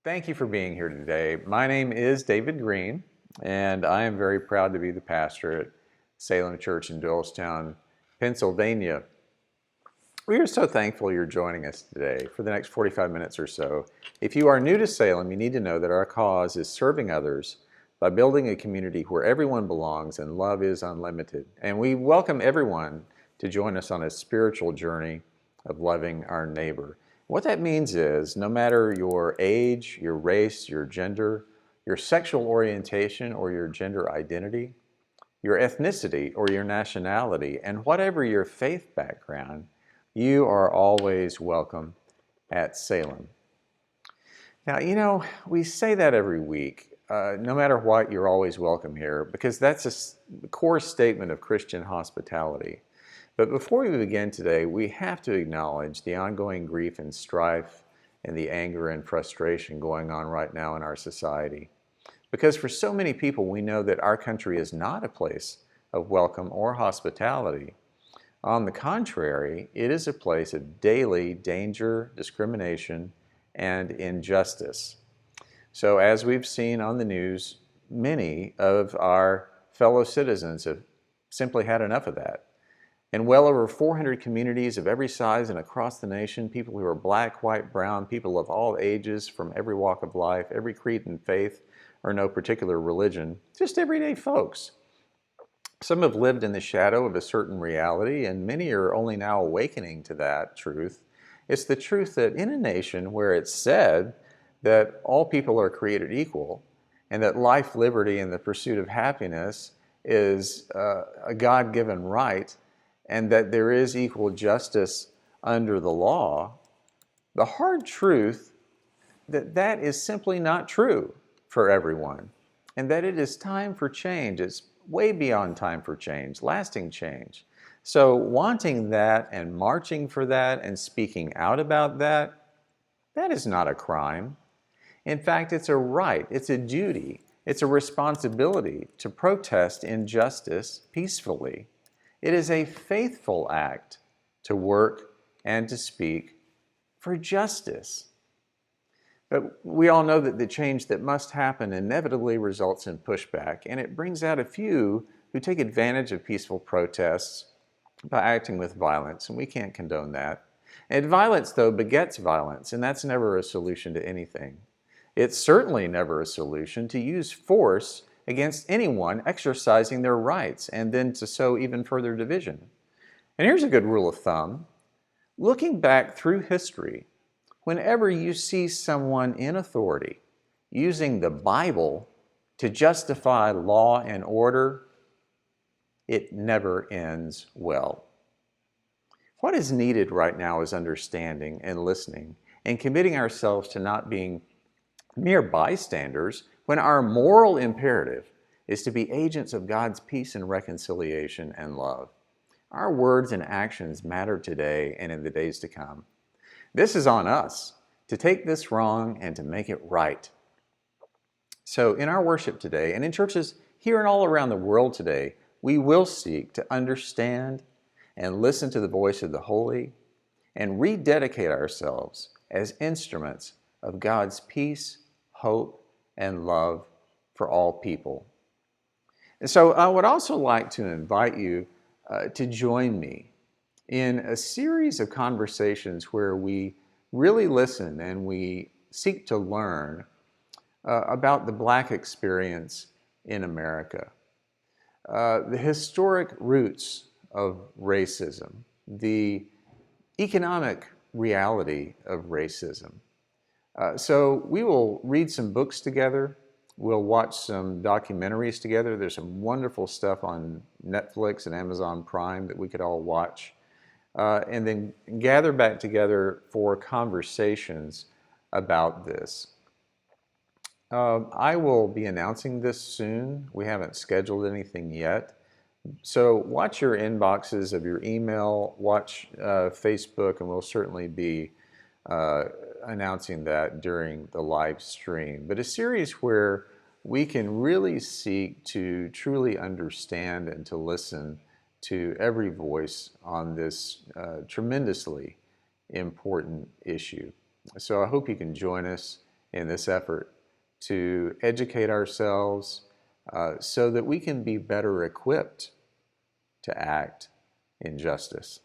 Thank you for being here today. My name is David Green, and I am very proud to be the pastor at Salem Church in Doylestown, Pennsylvania. We are so thankful you're joining us today for the next 45 minutes or so. If you are new to Salem, you need to know that our cause is serving others by building a community where everyone belongs and love is unlimited. And we welcome everyone to join us on a spiritual journey of loving our neighbor. What that means is no matter your age, your race, your gender, your sexual orientation, or your gender identity, your ethnicity or your nationality, and whatever your faith background, you are always welcome at Salem. Now, we say that every week. No matter what, you're always welcome here because that's a core statement of Christian hospitality. But before we begin today, we have to acknowledge the ongoing grief and strife and the anger and frustration going on right now in our society. Because for so many people, we know that our country is not a place of welcome or hospitality. On the contrary, it is a place of daily danger, discrimination, and injustice. So as we've seen on the news, many of our fellow citizens have simply had enough of that. In well over 400 communities of every size and across the nation, people who are black, white, brown, people of all ages, from every walk of life, every creed and faith, or no particular religion, just everyday folks. Some have lived in the shadow of a certain reality, and many are only now awakening to that truth. It's the truth that in a nation where it's said that all people are created equal, and that life, liberty, and the pursuit of happiness is a God-given right, and that there is equal justice under the law, the hard truth that that is simply not true for everyone, and that it is time for change. It's way beyond time for change, lasting change. So wanting that and marching for that and speaking out about that, that is not a crime. In fact, it's a right, it's a duty, it's a responsibility to protest injustice peacefully. It is a faithful act to work and to speak for justice. But we all know that the change that must happen inevitably results in pushback, and it brings out a few who take advantage of peaceful protests by acting with violence, and we can't condone that. And violence, though, begets violence, and that's never a solution to anything. It's certainly never a solution to use force against anyone exercising their rights and then to sow even further division. And here's a good rule of thumb. Looking back through history, whenever you see someone in authority using the Bible to justify law and order, it never ends well. What is needed right now is understanding and listening and committing ourselves to not being mere bystanders when our moral imperative is to be agents of God's peace and reconciliation and love. Our words and actions matter today and in the days to come. This is on us to take this wrong and to make it right. So in our worship today and in churches here and all around the world today, we will seek to understand and listen to the voice of the holy and rededicate ourselves as instruments of God's peace, hope, and love for all people. And so I would also like to invite you to join me in a series of conversations where we really listen and we seek to learn about the Black experience in America, the historic roots of racism, the economic reality of racism. So we will read some books together. We'll watch some documentaries together. There's some wonderful stuff on Netflix and Amazon Prime that we could all watch. And then gather back together for conversations about this. I will be announcing this soon. We haven't scheduled anything yet. So watch your inboxes of your email, watch Facebook, and we'll certainly be announcing that during the live stream. But a series where we can really seek to truly understand and to listen to every voice on this tremendously important issue. So I hope you can join us in this effort to educate ourselves so that we can be better equipped to act in justice.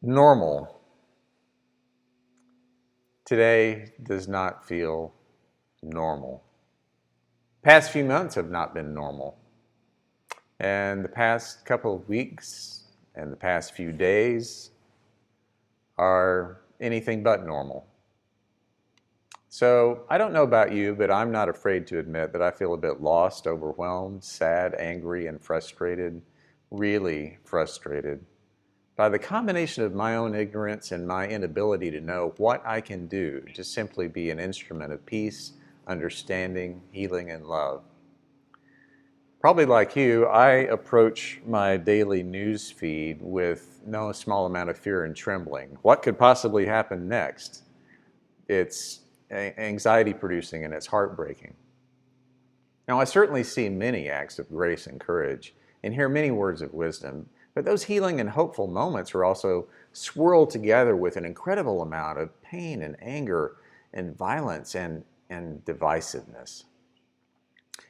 Normal today does not feel normal. Past few months have not been normal. And the past couple of weeks and the past few days are anything but normal. So I don't know about you, but I'm not afraid to admit that I feel a bit lost, overwhelmed, sad, angry, and frustrated, really frustrated by the combination of my own ignorance and my inability to know what I can do to simply be an instrument of peace, understanding, healing, and love. Probably like you, I approach my daily news feed with no small amount of fear and trembling. What could possibly happen next? It's anxiety producing and it's heartbreaking. Now, I certainly see many acts of grace and courage and hear many words of wisdom, but those healing and hopeful moments are also swirled together with an incredible amount of pain and anger and violence and divisiveness.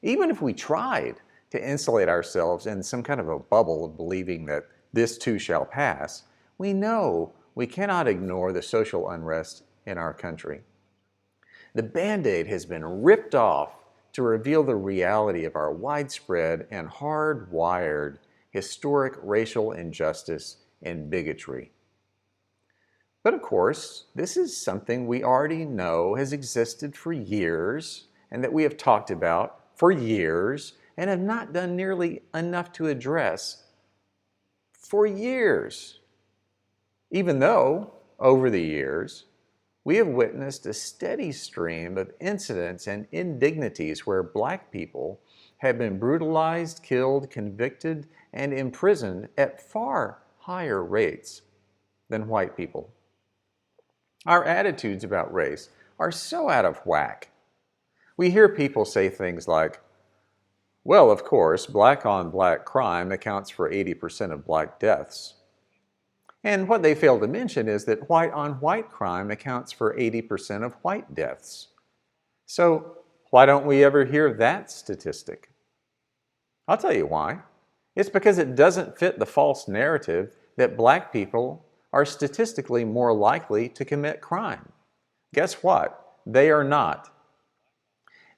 Even if we tried to insulate ourselves in some kind of a bubble of believing that this too shall pass, we know we cannot ignore the social unrest in our country. The Band-Aid has been ripped off to reveal the reality of our widespread and hardwired historic racial injustice and bigotry. But of course, this is something we already know has existed for years and that we have talked about for years and have not done nearly enough to address for years. Even though, over the years, we have witnessed a steady stream of incidents and indignities where Black people have been brutalized, killed, convicted, and imprisoned at far higher rates than white people. Our attitudes about race are so out of whack. We hear people say things like, well, of course, black on black crime accounts for 80% of Black deaths. And what they fail to mention is that white on white crime accounts for 80% of white deaths. So why don't we ever hear that statistic? I'll tell you why. It's because it doesn't fit the false narrative that Black people are statistically more likely to commit crime. Guess what? They are not.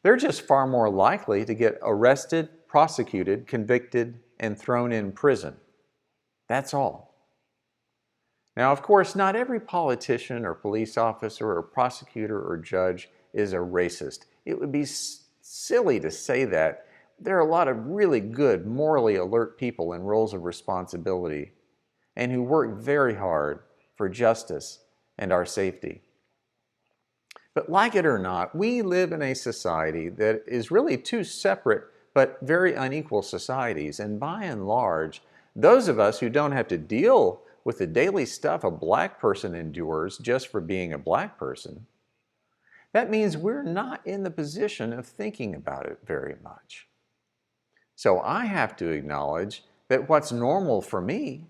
They're just far more likely to get arrested, prosecuted, convicted, and thrown in prison. That's all. Now, of course, not every politician or police officer or prosecutor or judge is a racist. It would be silly to say that. There are a lot of really good, morally alert people in roles of responsibility and who work very hard for justice and our safety. But like it or not, we live in a society that is really two separate but very unequal societies. And by and large, those of us who don't have to deal with the daily stuff a Black person endures just for being a Black person, that means we're not in the position of thinking about it very much. So I have to acknowledge that what's normal for me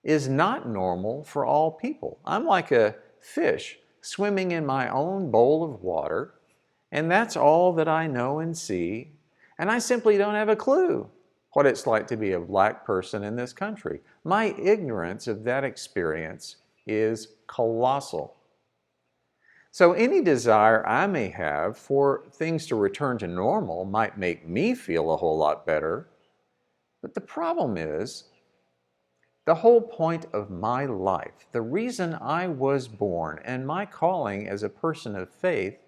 is not normal for all people. I'm like a fish swimming in my own bowl of water, and that's all that I know and see, and I simply don't have a clue what it's like to be a Black person in this country. My ignorance of that experience is colossal. So any desire I may have for things to return to normal might make me feel a whole lot better, but the problem is, the whole point of my life, the reason I was born, and my calling as a person of faith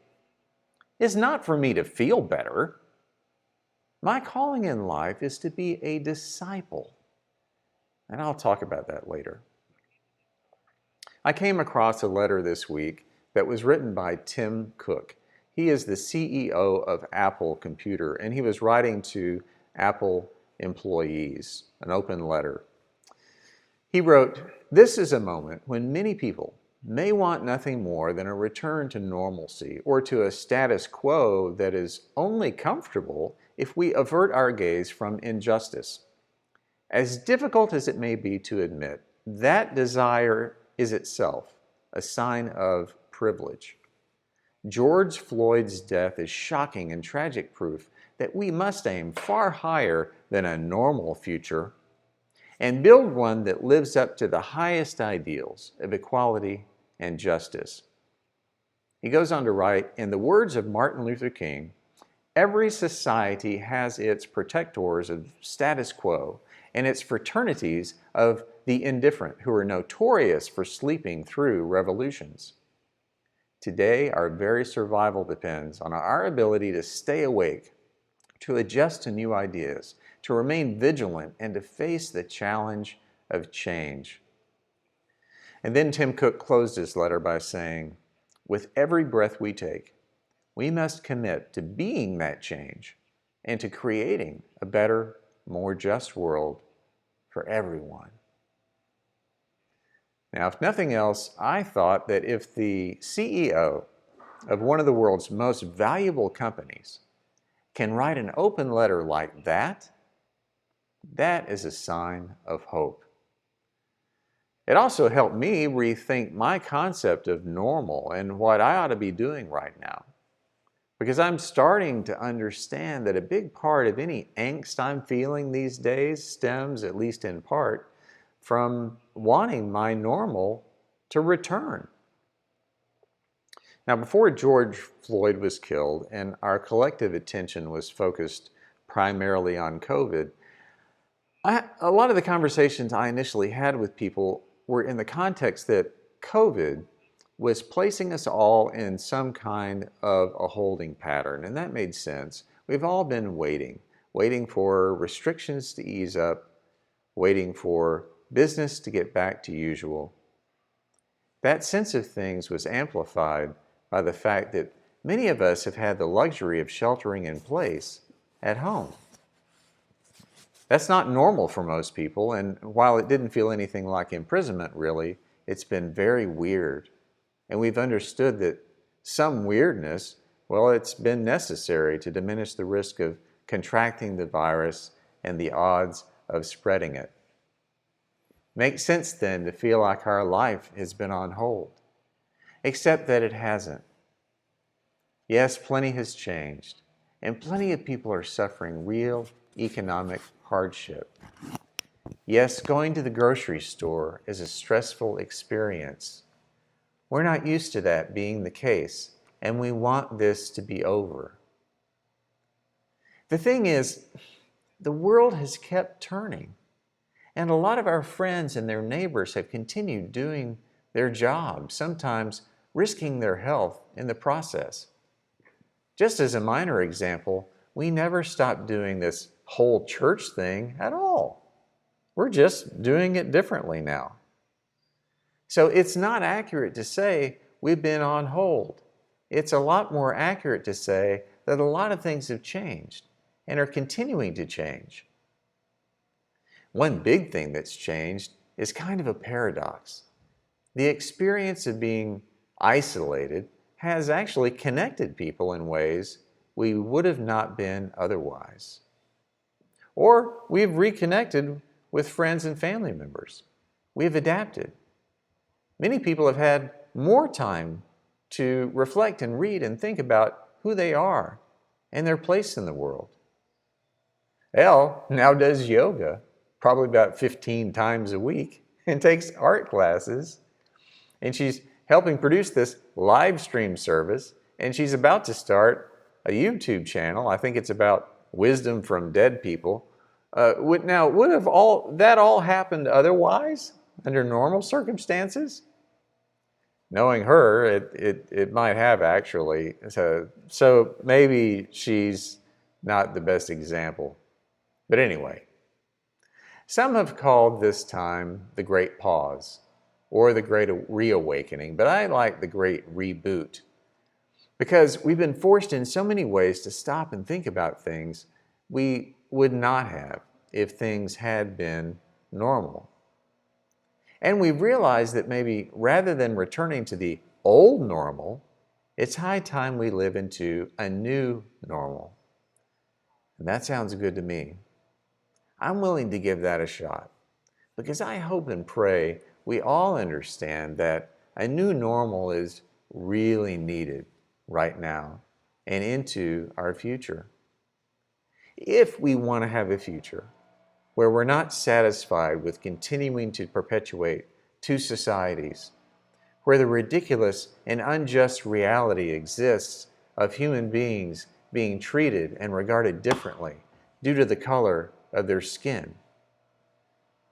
is not for me to feel better. My calling in life is to be a disciple. And I'll talk about that later. I came across a letter this week that was written by Tim Cook. He is the CEO of Apple Computer, and he was writing to Apple employees, an open letter. He wrote, "This is a moment when many people may want nothing more than a return to normalcy or to a status quo that is only comfortable if we avert our gaze from injustice. As difficult as it may be to admit, that desire is itself a sign of privilege. George Floyd's death is shocking and tragic proof that we must aim far higher than a normal future and build one that lives up to the highest ideals of equality and justice. He goes on to write, in the words of Martin Luther King, every society has its protectors of status quo and its fraternities of the indifferent who are notorious for sleeping through revolutions. Today, our very survival depends on our ability to stay awake, to adjust to new ideas, to remain vigilant, and to face the challenge of change. And then Tim Cook closed his letter by saying, with every breath we take, we must commit to being that change and to creating a better, more just world for everyone. Now, if nothing else, I thought that if the CEO of one of the world's most valuable companies can write an open letter like that, that is a sign of hope. It also helped me rethink my concept of normal and what I ought to be doing right now. Because I'm starting to understand that a big part of any angst I'm feeling these days stems, at least in part, from wanting my normal to return. Now, before George Floyd was killed and our collective attention was focused primarily on COVID, a lot of the conversations I initially had with people were in the context that COVID was placing us all in some kind of a holding pattern, and that made sense. We've all been waiting for restrictions to ease up, waiting for business to get back to usual. That sense of things was amplified by the fact that many of us have had the luxury of sheltering in place at home. That's not normal for most people, and while it didn't feel anything like imprisonment really, it's been very weird. And we've understood that some weirdness, well, it's been necessary to diminish the risk of contracting the virus and the odds of spreading it. Makes sense then to feel like our life has been on hold, except that it hasn't. Yes, plenty has changed, and plenty of people are suffering real economic hardship. Yes, going to the grocery store is a stressful experience. We're not used to that being the case, and we want this to be over. The thing is, the world has kept turning, and a lot of our friends and their neighbors have continued doing their job, sometimes risking their health in the process. Just as a minor example, we never stopped doing this whole church thing at all. We're just doing it differently now. So it's not accurate to say we've been on hold. It's a lot more accurate to say that a lot of things have changed and are continuing to change. One big thing that's changed is kind of a paradox. The experience of being isolated has actually connected people in ways we would have not been otherwise. Or we've reconnected with friends and family members. We've adapted. Many people have had more time to reflect and read and think about who they are and their place in the world. Elle now does yoga, probably about 15 times a week, and takes art classes. And she's helping produce this live stream service, and she's about to start a YouTube channel. I think it's about wisdom from dead people. Would have that all happened otherwise, under normal circumstances? Knowing her, it might have actually. So maybe she's not the best example. But anyway, some have called this time the Great Pause or the Great Reawakening, but I like the Great Reboot because we've been forced in so many ways to stop and think about things we would not have if things had been normal. And we realized that maybe rather than returning to the old normal, it's high time we live into a new normal. And that sounds good to me. I'm willing to give that a shot. Because I hope and pray we all understand that a new normal is really needed right now and into our future. If we want to have a future where we're not satisfied with continuing to perpetuate two societies, where the ridiculous and unjust reality exists of human beings being treated and regarded differently due to the color of their skin.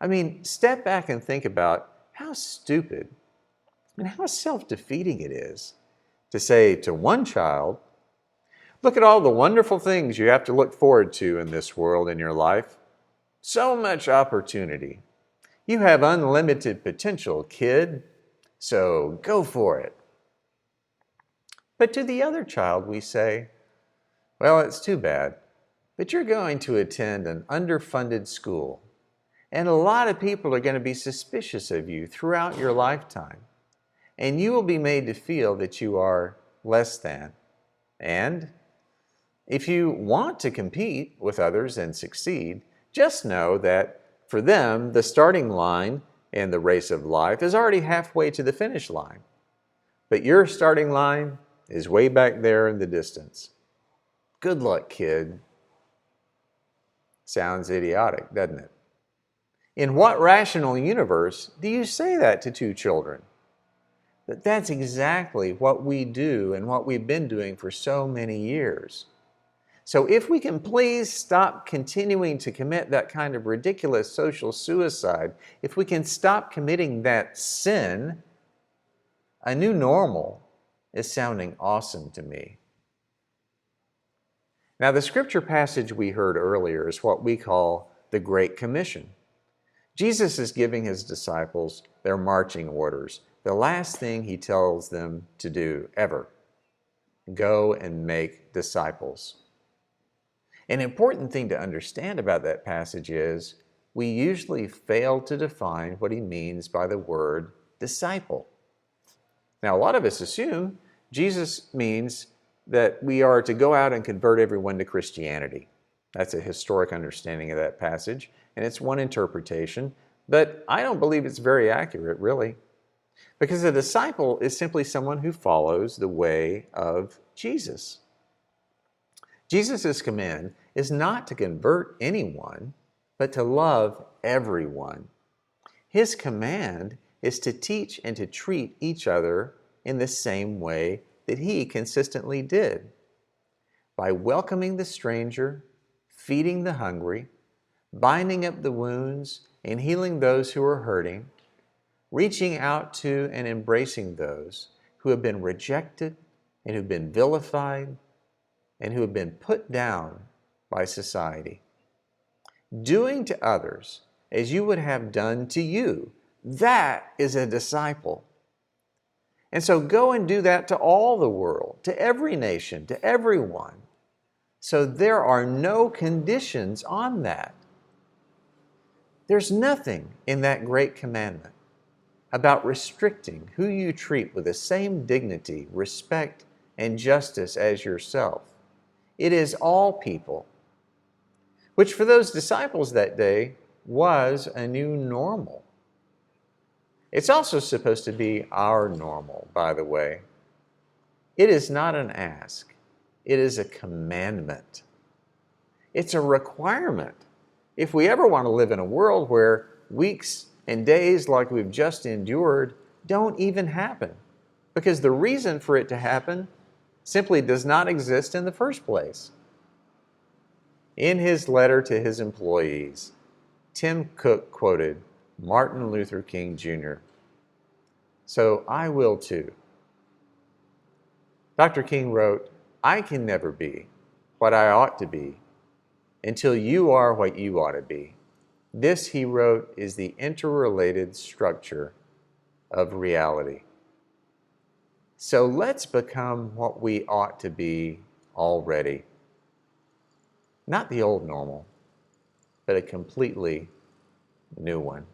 I mean, step back and think about how stupid and how self-defeating it is to say to one child, look at all the wonderful things you have to look forward to in this world in your life. So much opportunity. You have unlimited potential, kid, so go for it. But to the other child, we say, well, it's too bad, but you're going to attend an underfunded school, and a lot of people are going to be suspicious of you throughout your lifetime, and you will be made to feel that you are less than. And if you want to compete with others and succeed, just know that for them, the starting line in the race of life is already halfway to the finish line. But your starting line is way back there in the distance. Good luck, kid. Sounds idiotic, doesn't it? In what rational universe do you say that to two children? But that's exactly what we do and what we've been doing for so many years. So if we can please stop continuing to commit that kind of ridiculous social suicide, if we can stop committing that sin, a new normal is sounding awesome to me. Now, the scripture passage we heard earlier is what we call the Great Commission. Jesus is giving his disciples their marching orders, the last thing he tells them to do ever. Go and make disciples. An important thing to understand about that passage is we usually fail to define what he means by the word disciple. Now, a lot of us assume Jesus means that we are to go out and convert everyone to Christianity. That's a historic understanding of that passage, and it's one interpretation, but I don't believe it's very accurate, really, because a disciple is simply someone who follows the way of Jesus. Jesus' command is not to convert anyone, but to love everyone. His command is to teach and to treat each other in the same way that he consistently did, by welcoming the stranger, feeding the hungry, binding up the wounds, and healing those who are hurting, reaching out to and embracing those who have been rejected and who've been vilified and who have been put down by society. Doing to others as you would have done to you, that is a disciple. And so go and do that to all the world, to every nation, to everyone. So there are no conditions on that. There's nothing in that great commandment about restricting who you treat with the same dignity, respect, and justice as yourself. It is all people, which for those disciples that day was a new normal. It's also supposed to be our normal, by the way. It is not an ask. It is a commandment. It's a requirement. If we ever want to live in a world where weeks and days like we've just endured don't even happen, because the reason for it to happen simply does not exist in the first place. In his letter to his employees, Tim Cook quoted Martin Luther King Jr. So I will too. Dr. King wrote, I can never be what I ought to be until you are what you ought to be. This, he wrote, is the interrelated structure of reality. So let's become what we ought to be already. Not the old normal, but a completely new one.